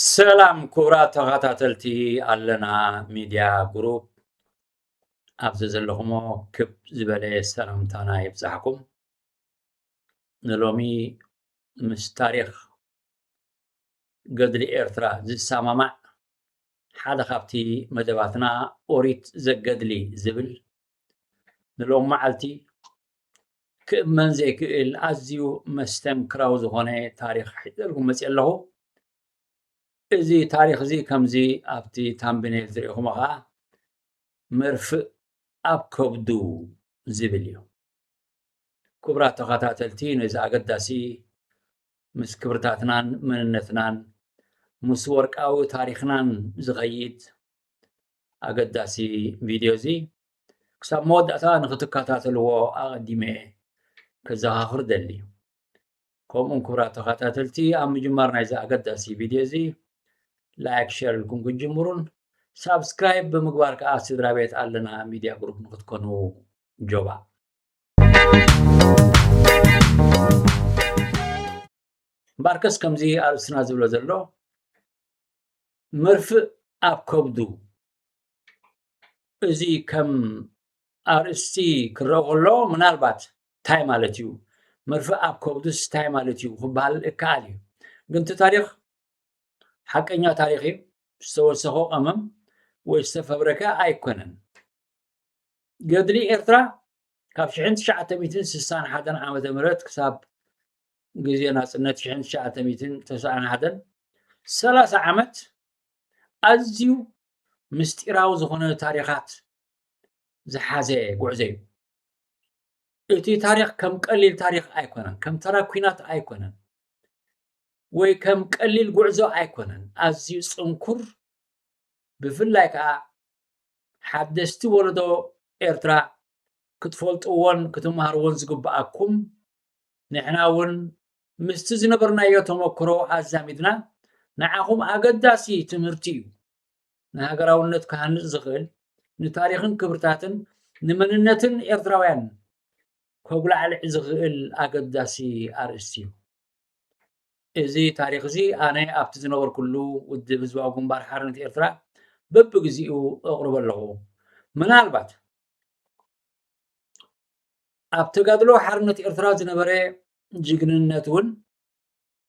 سلام كورات تغاتاتلتي علنا ميديا جروب أبزز اللغمو كب زبالي سلام تانا يبزحكم نلومي مش تاريخ قدلي إرترا زي سامامع حدا خابتي مدباتنا أوريت زقدلي زبل نلوم معلتي كمن زي الأزيو مستنكراو زغوني تاريخ حيدركم مسئله إزي تاريخ زي كمزي أبتي تنبني زريكم أخا مرفق أب كبدو زبليو كبرات تغاتاتلتين إذا أقداسي مس كبرتاتنان مننتنان مسورك أو تاريخنان زغيد أقداسي فيديو زي كساب مود أتان غتكاتاتلو أقدمي كزا خردلي كوم كبرات تغاتاتلتي أم جمارنا إذا أقداسي فيديو زي لايك شير لكم كن جمهورون سبسكرايب بمقبار كأسي درابيت ألنا ميديا جروب نغتكونو جوبا باركس كمزي أرسنا زبلو زلو مرفق أب كبدو إزي كم أرستي كرغلو منالبات تاي مالتيو مرفق أب كبدو ستاي مالتيو خبال إكاليو قنت تاريخ حقا تاريخي استوسخو أمم ويستفبركا أيكونن قدري إرترا كاب شحن شعة ميتين سسان حدن عامة مرات كساب جزينا سنة شحن شعة ميتين تسعة حدن 3 عامت أزيو مستيراو زخونة تاريخات زحازي قعزي إتي تاريخ كم قليل تاريخ أيكونن كم ترى كوينات أيكونن وي كم قليل قعزو أيكونن أزيو سنكر بفلايك حدستي ولدو إرترا كتفولطون كتمهرون زقبأكم نحناون مستزنبرنا يتمكرو أزامدنا نعاهم أقداسي تمرتيو نهاقراونت كهانت زغل نتاريخن كبرتاتن نمننتن إرتراوين كوبلا على زغل أقداسي أرستيو إزي تاريخ زي أنا أبتزنبر كله ودي بزواقهم بارحارنت إرترا ببقزيو أقرب اللغو منالبات أبتقادلو حرنت إرترا زنبري جيجننتون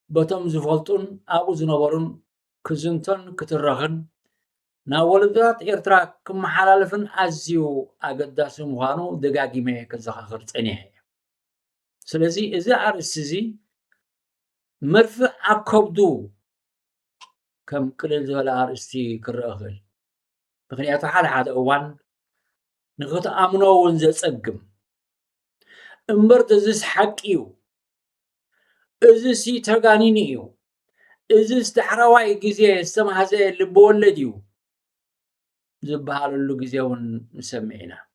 بتم زفلتون أبو زنبرون كزنتون كترغن ناولدات إرترا كم حلالفن أزيو أقداس مغانو دقاقيمي كزخاخر تانيه سلازي إذا أرسزي مرفع أكبدو كم كل زولا أرستي كرأغل بغنياتو حال هذا أوان نغط أمنو ونزل أقم امبرت زيس حقيو إزي ترغانينيو إزي استحراواي جزيه السماح زي اللي بولديو زبهال اللو جزيون نسمينا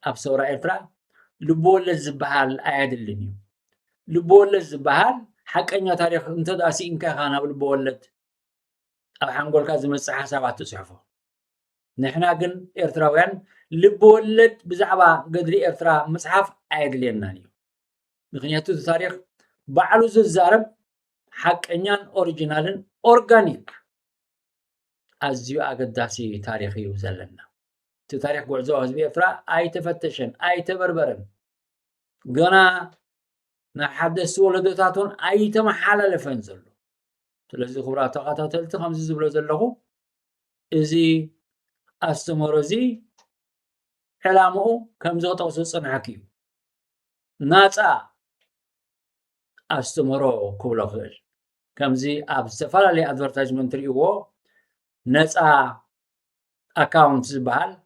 أبصورة إرترا لبولد زبهال أعدلنيو لبولد زبهال حق أن تاريخ انت داسي إنك خانا بالبولد أو حنقول كازم الصحة سبعة تصحفه نحنا قن إرتراويان لبولد بزعبا قدري إرترا مصحف أعدلنا نيو مخنياتو تاريخ بعلو زارب حق أنيان أوريجينالن أورغانيك أزيو أقداسي تاريخي وزلنا تاريخ قعزو هزبي إرترا أي تفتشن أي تبربرن قنا نحدث ولدتاتون أي تمحالة لفنزلو تلزي خبرات تقاتلت خمس زبلو زلغو إزي أستمرزي حلامو كم زغط وصوصن حكيو ناتا أستمرو كوبلا خير كمزي أبستفال لي أدفرتاجمنت ريوو نتا أكاونت زبال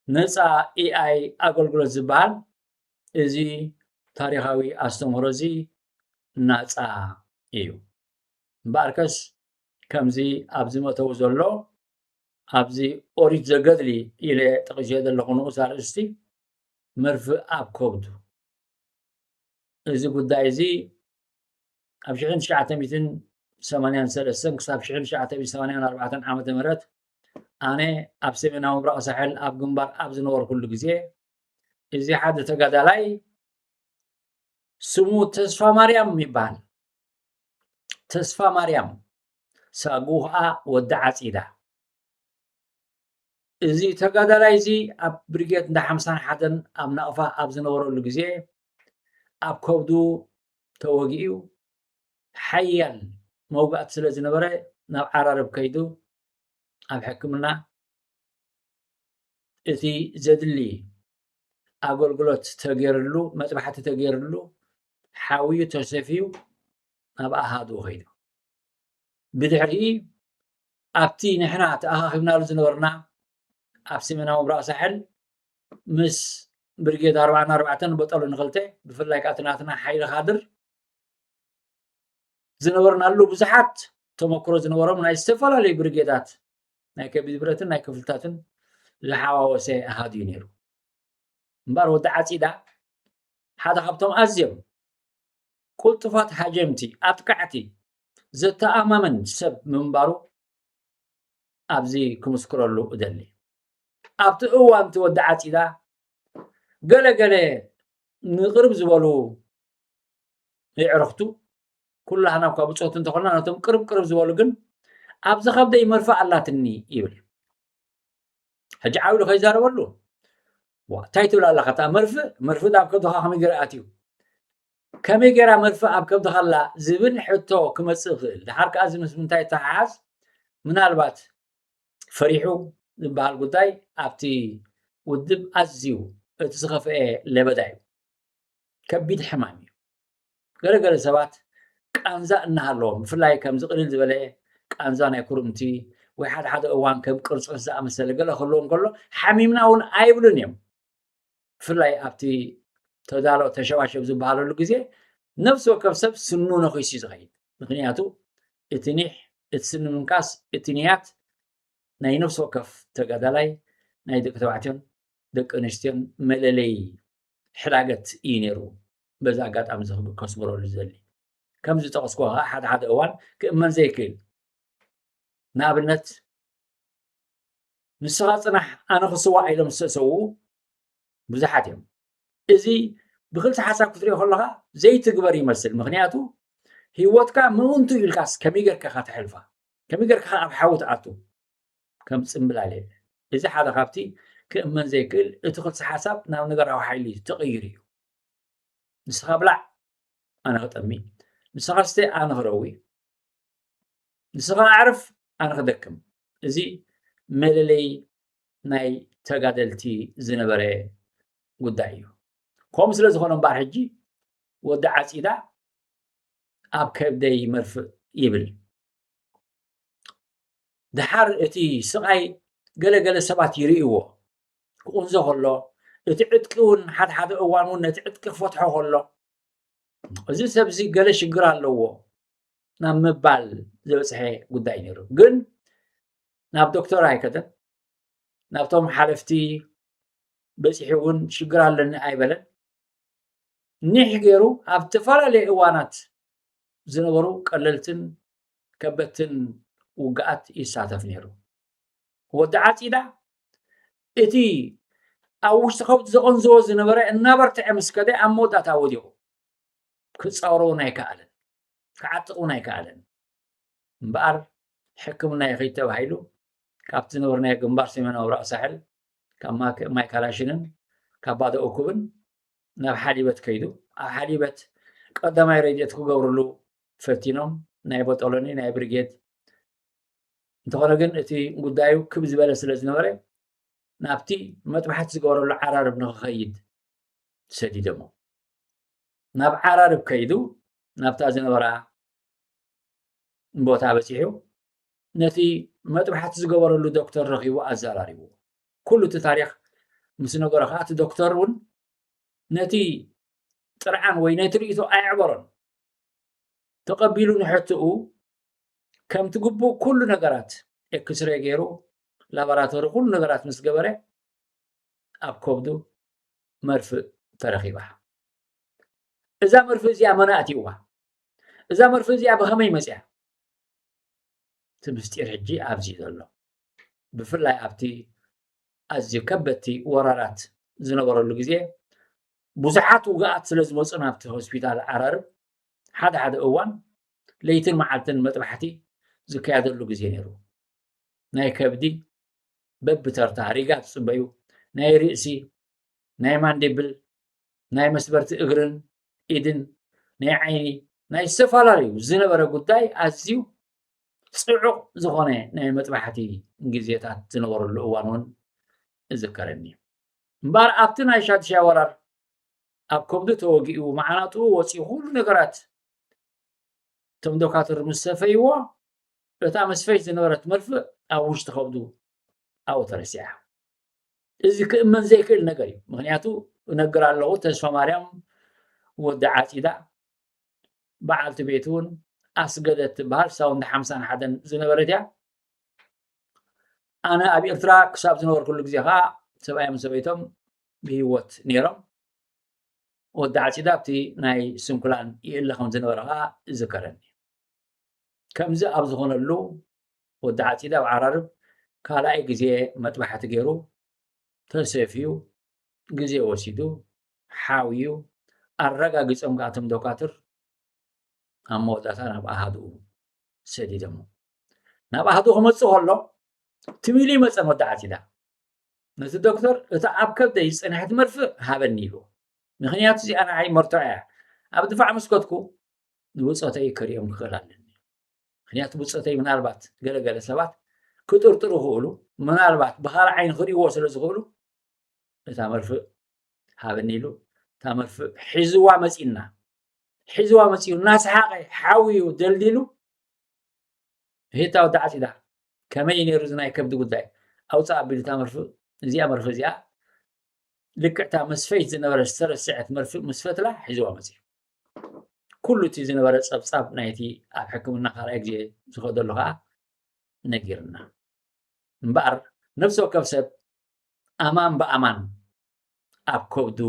نتا AI أقولقل زبال إزي تاريخاوي أستمرزي نتا إيو باركس كمزي أبزي متوزلو أبزي أوريد زقدلي إلى تقجيد اللغنو سارستي مرفع أب كودو إزي قد إزي أبشغن شعة ميتين 83 كساب شغن شعة 84 عامة مرات أنا أبسمنا وبرأ سحل أب جنبار أبز نور كل جزء إزي حد تقعد علي سمو تصفى مريم مبان تصفى مريم ሳጉሃ ወዲ ዓፂዳ እዚ ተጋዳላይ እዚ ኣብ ብሪጌድ እንዳ 51 ኣብ ናቕፋ ኣብ ዝነበረሉ ግዜ ኣብ ከብዱ ተወጊኡ ሓያል መውጋእቲ ስለ ዝነበረ ናብ ዓራርብ ከይዱ ኣብ ሕክምና እቲ ዘድሊ ኣገልግሎት ተገይርሉ መጥባሕቲ ተገይርሉ ሓውዩ ተሰፊዩ ናብ ኣሃዱ ኸይዱ ብድሕሪ ኣብቲ ንሕና ተኣኻኺብናሉ ዝነበርና ኣብ ሰሜናዊ ምብራቕ ሳሕል ምስ ብርጌድ 44 በጠሉ ንኽልተ ብፍላይ ከዓ ናትና ሓይሊ ካድር ዝነበርናሉ ብዙሓት ተመክሮ ዝነበሮም ናይ ዝተፈላለዩ ብርጌዳት ናይ ከቢድ ብረትን ናይ ክፍልታትን ዝሓዋወሰ ኣሃዱ እዩ ነይሩ እምበር ወዲ ዓፂዳ ሓደ ካብቶም ኣዝዮም ቁልጡፋት ሃጀምቲ ኣጥቃዕቲ ዘተኣማምን ሰብ ምንባሩ ኣብዚ ክምስክረሉ እደሊ ኣብቲ እዋን እቲ ወዲ ዓፂዳ ገለገለ ንቅርብ ዝበሉ ይዕርኽቱ ኩላህና እኳ ብፆት እንተኾና ነቶም ቅርብ ዝበሉ ግን ኣብዚ ከብደይ መርፋእ ኣላትኒ ይብል ሕጂ ዓብሉ ከይዛረበሉ እንታይ ትብል ኣለካ እታ መርፍእ ኣብ ከብድኻ ከመይ ገይራ ኣትዩ ከመይ ገይራ መርፍእ ኣብ ከብድኻ ኣላ ዝብል ሕቶ ክመፅእ ክእል ድሓር ከዓ እዚ ምስ ምንታይ ተሓሓዝ ምናልባት ፈሪሑ ዝበሃል ጉዳይ ኣብቲ ውድብ ኣዝዩ እቲ ዝኸፍአ ለበዳ እዩ ከቢድ ሕማም እዩ ገለገለ ሰባት ቃንዛ እናሃለዎም ብፍላይ ከምዚ ቅልል ዝበለ ቃንዛ ናይ ኩርምቲ ወይ ሓደ እዋን ከም ቅርፆት ዝኣመሰለ ገለ ክህልዎም ከሎ ሓሚምና እውን ኣይብሉን እዮም ብፍላይ ኣብቲ ተዳሎ ተሸባሸብ ዝበሃለሉ ግዜ ነፍሲ ወከፍ ሰብ ስኑ ነኺሱ ዝኸይድ ምክንያቱ እቲ ኒሕ እቲ ስኒ ምንካስ እቲ ንያት ናይ ነፍሲ ወከፍ ተጋዳላይ ናይ ደቂ ተባዕትዮን ደቂ ኣንስትዮን መለለይ ሕላገት እዩ ነይሩ በዛ ኣጋጣሚ ከስምረሉ ዝደሊ ከምዚ ጠቐስኩ ከዓ ሓደ እዋን ክእመን ዘይክእል ንኣብነት ንስኻ ፅናሕ ኣነ ክስዋዕ ኢሎም ዝተሰውኡ ብዙሓት እዮም እዚ ብክልቲ ሓሳብ ክትሪኦ ከለካ ዘይትግበር ይመስል ምክንያቱ ሂወትካ ምእንቱ ኢልካስ ከመይ ጌርካ ተሕልፋ ከመይ ጌርካ ኣብ ሓዊ ትኣቱ ከም ፅምብላል እዚ ሓደ ካብቲ ክእመን ዘይክእል እቲ ክልቲ ሓሳብ ናብ ነገራዊ ሓይሊ ተቐይሩ እዩ ንስኻ ብላዕ ኣነ ክጠሚ ንስኻ ስተ ኣነ ክረዊ ንስኻ ኣዕርፍ ኣነ ክደክም እዚ መለለይ ናይ ተጋደልቲ ዝነበረ ጉዳይ እዩ ከምኡ ስለ ዝኾነ እምበር ሕጂ ወዲ ዓፂዳ ኣብ ከብደይ መርፍእ ይብል ድሓር እቲ ስቃይ ገለገለ ሰባት ይርእይዎ ክቁንዞ ከሎ እቲ ዕጥቂ እውን ሓደ እዋን እውን ነቲ ዕጥቂ ክፈትሖ ከሎ እዚ ሰብ እዚ ገለ ሽግር ኣለዎ ናብ ምባል ዝበፅሐ ጉዳይ ነይሩ ግን ናብ ዶክተር ኣይከደን ናብቶም ሓለፍቲ በፂሑ እውን ሽግር ኣለኒ ኣይበለን ኒሕ ገይሩ ኣብ ዝተፈላለዩ እዋናት ዝነበሩ ቀለልትን ከበድትን ውግኣት ይሳተፍ ነይሩ ወዲ ዓፂዳ እቲ ኣብ ውሽጢ ከብዲ ዘቐንዝቦ ዝነበረ እናበርትዐ ምስ ከደ ኣብ መወዳእታ ወዲቑ ክፃወሮ እውን ኣይከኣለን ክዓጥቕ እውን ኣይከኣለን እምበኣር ሕክምና ይኸይድ ተባሂሉ ካብቲ ዝነበርናዮ ግንባር ሰሜናዊ ምብራቕ ሳሕል ካብ ማይ ካላሽንን ካብ ባዶ እኩብን ናብ ሓሊበት ከይዱ ኣብ ሓሊበት ቀዳማይ ረድኤት ክገብርሉ ፈቲኖም ናይ በጠሎኒ ናይ ብርጌድ እንተኾነ ግን እቲ ጉዳዩ ክብ ዝበለ ስለ ዝነበረ ናብቲ መጥባሕቲ ዝገበረሉ ዓራርብ ንክኸይድ ሰዲዶሞ ናብ ዓራርብ ከይዱ ናብታ ዝነበራ ቦታ በፂሑ ነቲ መጥባሕቲ ዝገበረሉ ዶክተር ረኺቡ ኣዘራሪቡ ኩሉ እቲ ታሪክ ምስ ነገሮ ከዓ እቲ ዶክተር እውን ነቲ ጥርዓን ወይ ነቲ ርእቶ ኣይዕበሮን ተቐቢሉ ንሕትኡ ከምቲ ግቡእ ኩሉ ነገራት ኤክስሬ ገይሩ ላቦራቶሪ ኩሉ ነገራት ምስ ገበረ ኣብ ከብዱ መርፍእ ተረኺባ እዛ መርፍእ እዚኣ መን ኣትይዋ እዛ መርፍእ እዚኣ ብኸመይ መፅያ እቲ ምስጢር ሕጂ ኣብዚ ዘሎ ብፍላይ ኣብቲ ኣዝዩ ከበድቲ ወራራት ዝነበረሉ ግዜ ብዙሓት ውግኣት ስለ ዝመፁ ናብቲ ሆስፒታል ዓራርብ ሓደ እዋን ለይትን መዓልትን መጥባሕቲ ዝካየደሉ ግዜ ነይሩ ናይ ከብዲ በብተርታ ሪጋት ጽበዩ ናይ ርእሲ ናይ ማንዲብል ናይ መስበርቲ እግርን ኢድን ናይ ዓይኒ ናይ ዝተፈላለዩ ዝነበረ ጉዳይ ኣዝዩ ጽዑቕ ዝኾነ ናይ መጥባሕቲ ግዜታት ዝነበረሉ እዋን እውን እዝከረኒ እምበር ኣብቲ ናይ ሻድሻይ ወራር ኣብ ከብዱ ተወጊኡ መዓናጡ ወፂኡ ኩሉ ነገራት እቶም ዶካተር ምስ ሰፈይዎ እታ መስፈይት ዝነበረት መርፍእ ኣብ ውሽጢ ከብዱ ኣብኡ ተረሲዓ እዚ ክእመን ዘይክእል ነገር እዩ ምክንያቱ እነግር ኣለኹ ተስፋ ማርያም ወዲ ዓፂዳ በዓልቲ ቤት እውን ኣስገደት ትበሃል ሳውንዲ 51 ዝነበረት እያ ኣነ ኣብ ኤርትራ ክሳብ ዝነበርኩሉ ግዜ ከዓ ሰብኣዮም ሰበይቶም ብሂወት ነይሮም ወዲ ዓፂዳ ኣብቲ ናይ ስንኩላን ይእለ ከም ዝነበረ ከዓ ይዝከረኒ ከምዚ ኣብ ዝኾነሉ ወዲ ዓፂዳ ኣብ ዓራርብ ካልኣይ ግዜ መጥባሕቲ ገይሩ ተሰፍዩ ግዜ ወሲዱ ሓውዩ ኣረጋጊፆም ከዓ እቶም ዶካትር ኣብ መወዳእታ ናብ ኣሃድኡ ሰዲዶሞ ናብ ኣሃድኡ ክመፅእ ከሎ ትሚሊ መፀን ወዲ ዓፂዳ ነቲ ዶክተር እታ ኣብ ከብደይ ዝፀንሐት መርፍእ ሃበኒ ኢሉ ምክንያቱ እዚኣ ንዓይ መርትዖ እያ ኣብ ድፋዕ መስኮትኩ ብፆተይ ክሪኦም ክኽእል ኣለኒ ምክንያቱ ብፆተይ ምናልባት ገለገለ ሰባት ክጥርጥሩ ይኽእሉ ምናልባት ብካልእ ዓይኒ ክሪእዎ ስለ ዝኽእሉ እታ መርፍእ ሃበኒ ኢሉ እታ መርፍእ ሒዝዋ መፂኡ እናሰሓቀ ሓውዩ ደልዲሉ ሄታ ወዲ ዓፂዳ ከመይ ነይሩ እዚ ናይ ከብዲ ጉዳይ ኣውፃእ ኣቢሉ እታ መርፍእ እዚኣ ልክዕታ መስፈይት ዝነበረ ዝተረስዐት መርፍእ ምስ ፈትላ ሒዝዋ መፂኡ ኩሉ እቲ ዝነበረ ፀብፃብ ናይቲ ኣብ ሕክምና ካልኣይ ግዜ ዝኸደሉ ከዓ ነጊርና እምበኣር ነፍሲ ወከፍ ሰብ ኣማን ብኣማን ኣብ ከብዱ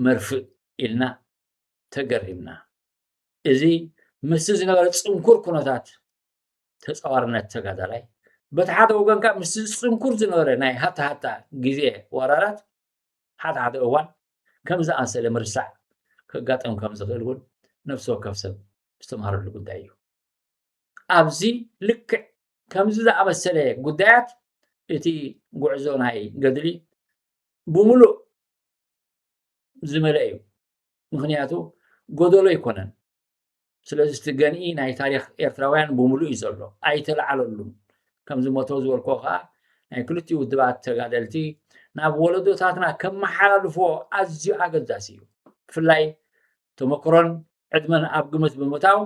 መርፍእ ኢልና ተገሪምና እዚ ምስ ዝነበረ ፅንኩር ኩነታት ተፃዋርነት ተጋዳላይ በቲ ሓደ ወገን ከዓ ምስ ፅንኩር ዝነበረ ናይ ሃታ ግዜ ወራራት ሓደ እዋን ከም ዝኣመሰለ ምርሳዕ ከጋጠም ከም ዝኽእል እውን ነፍሲ ወከፍ ሰብ ዝተምሃረሉ ጉዳይ እዩ ኣብዚ ልክዕ ከምዚ ዝኣመሰለ ጉዳያት እቲ ጉዕዞ ናይ ገድሊ ብምሉእ ዝመልአ እዩ ምክንያቱ ጎደሎ ይኮነን ስለዚ እቲ ገንኢ ናይ ታሪክ ኤርትራውያን ብምሉእ እዩ ዘሎ ኣይተለዓለሉን ከምዚ ሞቶ ዝበልኮ ከዓ ናይ ክልቲኡ ውድባት ተጋደልቲ ናብ ወለዶታትና ከመሓላልፍዎ ኣዝዩ ኣገዳሲ እዩ ብፍላይ ተመክሮን ዕድመን ኣብ ግምት ብምእታው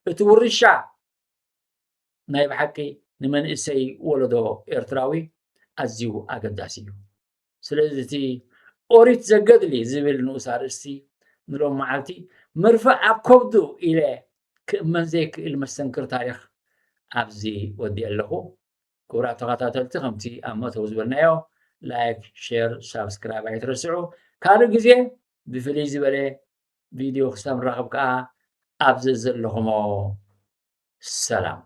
እቲ ውርሻ ናይ ብሓቂ ንመንእሰይ ወለዶ ኤርትራዊ ኣዝዩ ኣገዳሲ እዩ ስለዚ እቲ ኦሪት ዘገድሊ ዝብል ንኡስ ኣርእስቲ ንሎም መዓልቲ መርፍእ ኣብ ከብዱ ኢለ ክእመን ዘይክእል መስተንክር ታሪክ ኣብዚ ወዲእ ኣለኹ ክቡራት ተኸታተልቲ ከምቲ ኣብ መእተዊ ዝበልናዮ ላይክ ሼር ሳብስክራይብ ኣይትረስዑ ካልእ ግዜ ብፍልይ ዝበለ ቪድዮ ክሳብ ንራኸብ ከዓ ኣብዚ ዘለኹሞ ሰላም